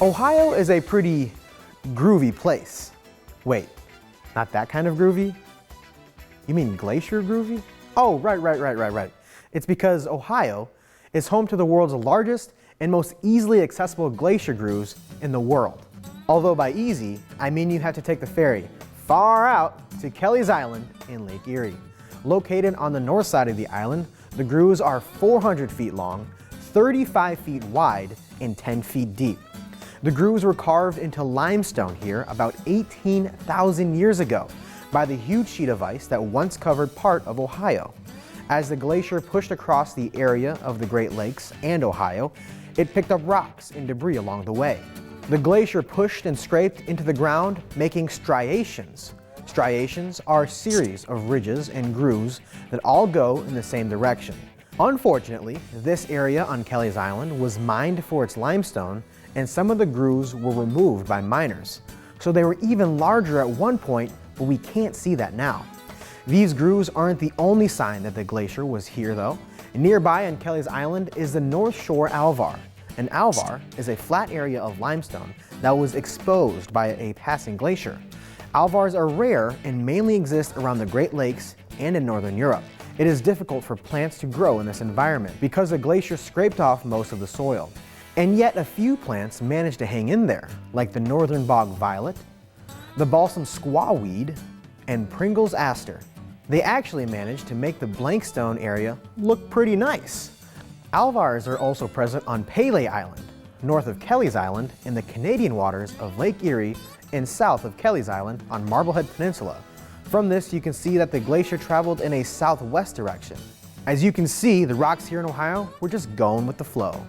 Ohio is a pretty groovy place. Wait, not that kind of groovy? You mean glacier groovy? Oh, right. It's because Ohio is home to the world's largest and most easily accessible glacier grooves in the world. Although by easy, I mean you have to take the ferry far out to Kelleys Island in Lake Erie. Located on the north side of the island, the grooves are 400 feet long, 35 feet wide, and 10 feet deep. The grooves were carved into limestone here about 18,000 years ago by the huge sheet of ice that once covered part of Ohio. As the glacier pushed across the area of the Great Lakes and Ohio, it picked up rocks and debris along the way. The glacier pushed and scraped into the ground, making striations. Striations are a series of ridges and grooves that all go in the same direction. Unfortunately, this area on Kelleys Island was mined for its limestone, and some of the grooves were removed by miners. So they were even larger at one point, but we can't see that now. These grooves aren't the only sign that the glacier was here though. Nearby on Kelleys Island is the North Shore Alvar. An alvar is a flat area of limestone that was exposed by a passing glacier. Alvars are rare and mainly exist around the Great Lakes and in Northern Europe. It is difficult for plants to grow in this environment because the glacier scraped off most of the soil. And yet a few plants managed to hang in there, like the northern bog violet, the balsam squaw weed, and Pringle's aster. They actually managed to make the Blankstone area look pretty nice. Alvars are also present on Pele Island, north of Kelleys Island in the Canadian waters of Lake Erie, and south of Kelleys Island on Marblehead Peninsula. From this, you can see that the glacier traveled in a southwest direction. As you can see, the rocks here in Ohio were just going with the flow.